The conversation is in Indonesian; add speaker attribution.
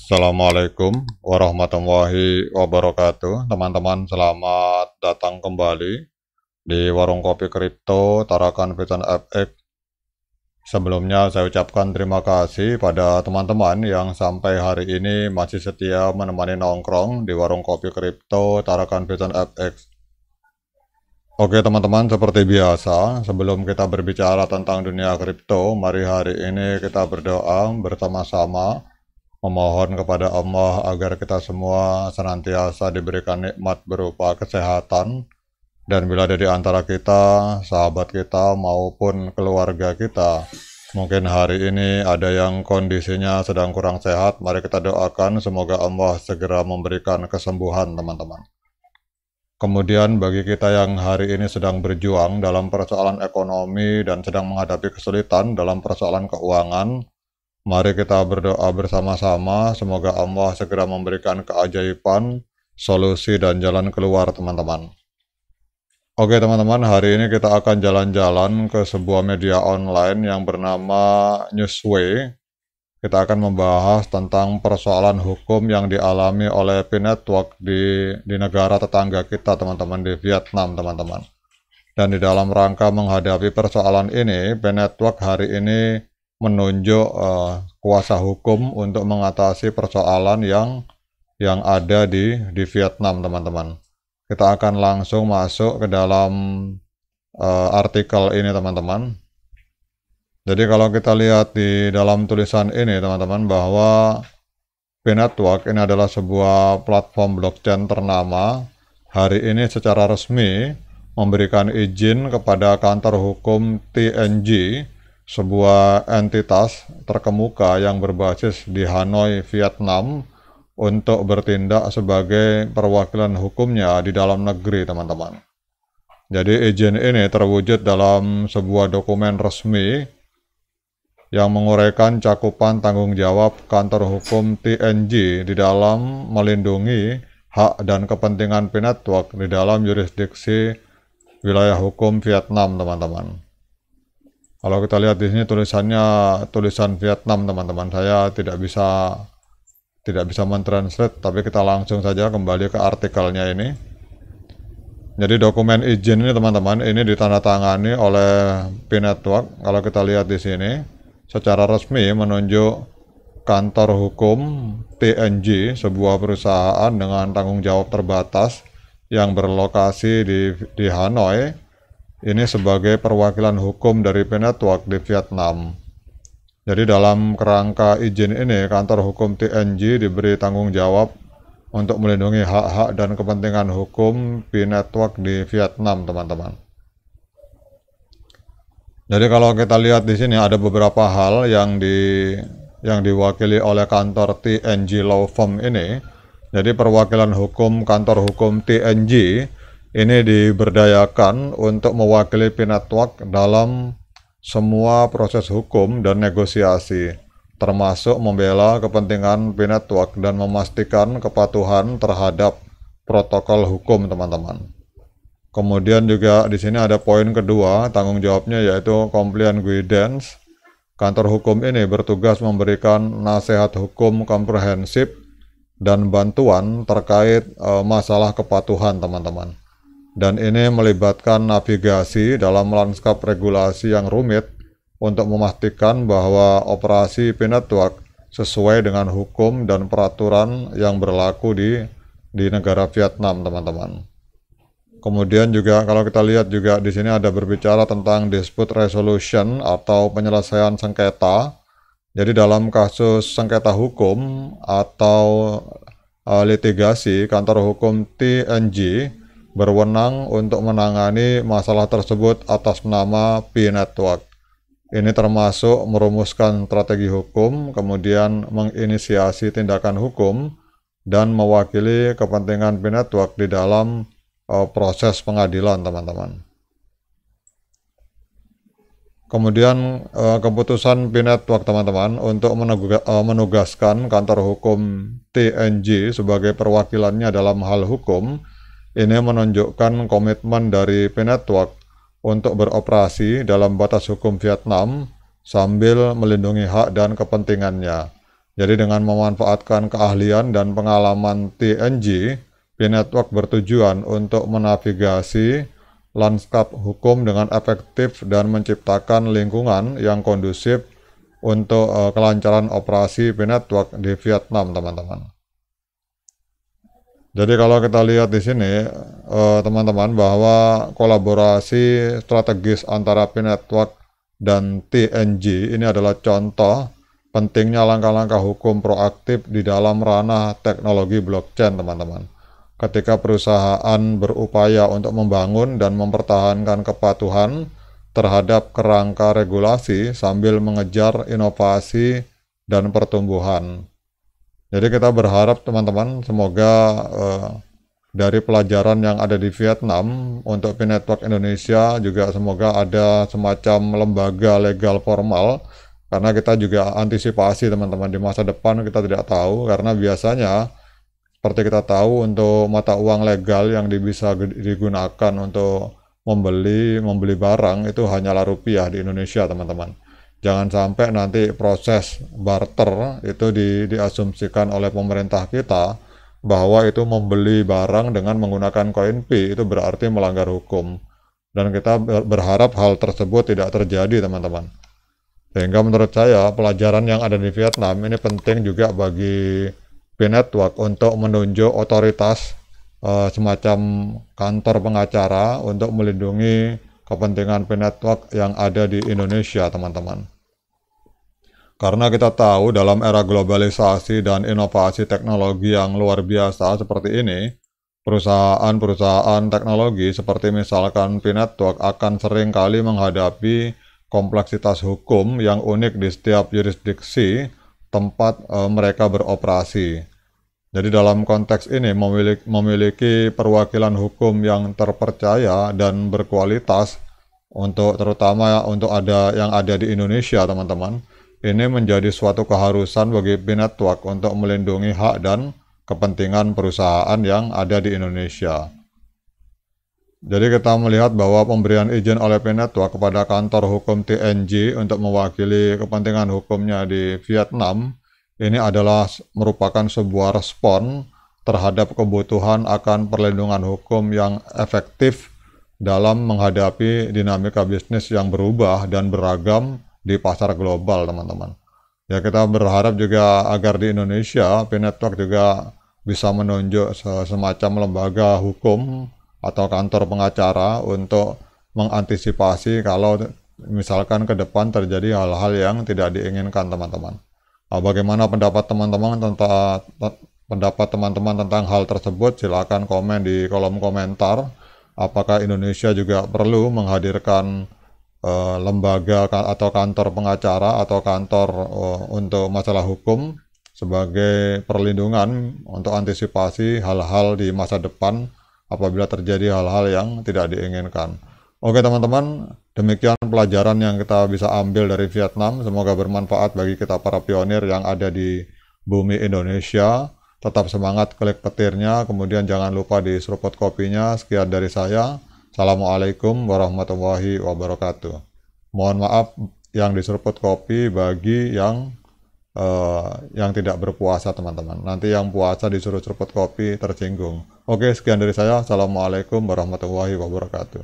Speaker 1: Assalamualaikum warahmatullahi wabarakatuh. Teman-teman, selamat datang kembali di Warung Kopi Kripto Tarakan Vision FX. Sebelumnya saya ucapkan terima kasih pada teman-teman yang sampai hari ini masih setia menemani nongkrong di Warung Kopi Kripto Tarakan Vision FX. Oke teman-teman, seperti biasa, sebelum kita berbicara tentang dunia kripto, mari hari ini kita berdoa bersama-sama, memohon kepada Allah agar kita semua senantiasa diberikan nikmat berupa kesehatan, dan bila ada di antara kita, sahabat kita maupun keluarga kita, mungkin hari ini ada yang kondisinya sedang kurang sehat, mari kita doakan semoga Allah segera memberikan kesembuhan teman-teman. Kemudian bagi kita yang hari ini sedang berjuang dalam persoalan ekonomi dan sedang menghadapi kesulitan dalam persoalan keuangan, mari kita berdoa bersama-sama, semoga Allah segera memberikan keajaiban, solusi, dan jalan keluar teman-teman. Oke teman-teman, hari ini kita akan jalan-jalan ke sebuah media online yang bernama Newsway. Kita akan membahas tentang persoalan hukum yang dialami oleh P-Network di negara tetangga kita teman-teman, di Vietnam teman-teman. Dan di dalam rangka menghadapi persoalan ini, P-Network hari ini menunjuk kuasa hukum untuk mengatasi persoalan yang ada di Vietnam teman-teman. Kita akan langsung masuk ke dalam artikel ini teman-teman. Jadi kalau kita lihat di dalam tulisan ini teman-teman, bahwa P-Network ini adalah sebuah platform blockchain ternama, hari ini secara resmi memberikan izin kepada kantor hukum TNG, sebuah entitas terkemuka yang berbasis di Hanoi, Vietnam, untuk bertindak sebagai perwakilan hukumnya di dalam negeri teman-teman. Jadi izin ini terwujud dalam sebuah dokumen resmi yang menguraikan cakupan tanggung jawab kantor hukum TNG di dalam melindungi hak dan kepentingan P-Network di dalam yurisdiksi wilayah hukum Vietnam teman-teman. Kalau kita lihat di sini tulisannya tulisan Vietnam teman-teman, saya tidak bisa mentranslate, tapi kita langsung saja kembali ke artikelnya ini. Jadi dokumen izin ini teman-teman, ini ditandatangani oleh P-Network. Kalau kita lihat di sini, secara resmi menunjuk kantor hukum TNG, sebuah perusahaan dengan tanggung jawab terbatas yang berlokasi di Hanoi, ini sebagai perwakilan hukum dari P-Network di Vietnam. Jadi dalam kerangka izin ini, kantor hukum TNG diberi tanggung jawab untuk melindungi hak-hak dan kepentingan hukum P-Network di Vietnam, teman-teman. Jadi kalau kita lihat di sini ada beberapa hal yang diwakili oleh kantor TNG Law Firm ini. Jadi perwakilan hukum kantor hukum TNG ini diberdayakan untuk mewakili P-Network dalam semua proses hukum dan negosiasi, termasuk membela kepentingan P-Network dan memastikan kepatuhan terhadap protokol hukum teman-teman. Kemudian juga di sini ada poin kedua, tanggung jawabnya yaitu compliance guidance. Kantor hukum ini bertugas memberikan nasihat hukum komprehensif dan bantuan terkait masalah kepatuhan teman-teman. Dan ini melibatkan navigasi dalam lanskap regulasi yang rumit untuk memastikan bahwa operasi P-Network sesuai dengan hukum dan peraturan yang berlaku di negara Vietnam teman-teman. Kemudian juga kalau kita lihat juga di sini ada berbicara tentang dispute resolution atau penyelesaian sengketa. Jadi dalam kasus sengketa hukum atau litigasi, kantor hukum TNG berwenang untuk menangani masalah tersebut atas nama P-Network. Ini termasuk merumuskan strategi hukum, kemudian menginisiasi tindakan hukum, dan mewakili kepentingan P-Network di dalam proses pengadilan teman-teman. Kemudian keputusan P-Network teman-teman untuk menugaskan kantor hukum TNG sebagai perwakilannya dalam hal hukum, ini menunjukkan komitmen dari P-Network untuk beroperasi dalam batas hukum Vietnam sambil melindungi hak dan kepentingannya. Jadi dengan memanfaatkan keahlian dan pengalaman TNG, P-Network bertujuan untuk menavigasi lanskap hukum dengan efektif dan menciptakan lingkungan yang kondusif untuk kelancaran operasi P-Network di Vietnam, teman-teman. Jadi kalau kita lihat di sini, teman-teman, bahwa kolaborasi strategis antara P-Network dan TNG ini adalah contoh pentingnya langkah-langkah hukum proaktif di dalam ranah teknologi blockchain, teman-teman. Ketika perusahaan berupaya untuk membangun dan mempertahankan kepatuhan terhadap kerangka regulasi sambil mengejar inovasi dan pertumbuhan. Jadi kita berharap, teman-teman, semoga dari pelajaran yang ada di Vietnam untuk P-Network Indonesia juga semoga ada semacam lembaga legal formal, karena kita juga antisipasi, teman-teman, di masa depan kita tidak tahu, karena biasanya seperti kita tahu untuk mata uang legal yang bisa digunakan untuk membeli barang itu hanyalah rupiah di Indonesia, teman-teman. Jangan sampai nanti proses barter itu diasumsikan oleh pemerintah kita bahwa itu membeli barang dengan menggunakan koin P, itu berarti melanggar hukum. Dan kita berharap hal tersebut tidak terjadi, teman-teman. Sehingga menurut saya pelajaran yang ada di Vietnam ini penting juga bagi P-Network untuk menunjuk otoritas semacam kantor pengacara untuk melindungi kepentingan P-Network yang ada di Indonesia, teman-teman. Karena kita tahu dalam era globalisasi dan inovasi teknologi yang luar biasa seperti ini, perusahaan-perusahaan teknologi seperti misalkan P-Network akan sering kali menghadapi kompleksitas hukum yang unik di setiap jurisdiksi tempat mereka beroperasi. Jadi dalam konteks ini memiliki perwakilan hukum yang terpercaya dan berkualitas terutama untuk yang ada di Indonesia, teman-teman. Ini menjadi suatu keharusan bagi P-Network untuk melindungi hak dan kepentingan perusahaan yang ada di Indonesia. Jadi kita melihat bahwa pemberian izin oleh P-Network kepada kantor hukum TNG untuk mewakili kepentingan hukumnya di Vietnam, ini adalah merupakan sebuah respon terhadap kebutuhan akan perlindungan hukum yang efektif dalam menghadapi dinamika bisnis yang berubah dan beragam di pasar global, teman-teman. Ya, kita berharap juga agar di Indonesia P-Network juga bisa menunjuk semacam lembaga hukum atau kantor pengacara untuk mengantisipasi kalau misalkan ke depan terjadi hal-hal yang tidak diinginkan, teman-teman. Bagaimana pendapat teman-teman tentang hal tersebut? Silakan komen di kolom komentar. Apakah Indonesia juga perlu menghadirkan lembaga atau kantor pengacara atau kantor untuk masalah hukum sebagai perlindungan untuk antisipasi hal-hal di masa depan apabila terjadi hal-hal yang tidak diinginkan. Oke, teman-teman, demikian pelajaran yang kita bisa ambil dari Vietnam. Semoga bermanfaat bagi kita para pionir yang ada di bumi Indonesia. Tetap semangat, klik petirnya, kemudian jangan lupa diseruput kopinya. Sekian dari saya. Assalamualaikum warahmatullahi wabarakatuh. Mohon maaf yang diseruput kopi bagi yang tidak berpuasa, teman-teman. Nanti yang puasa disuruh seruput kopi tersinggung. Oke, sekian dari saya. Assalamualaikum warahmatullahi wabarakatuh.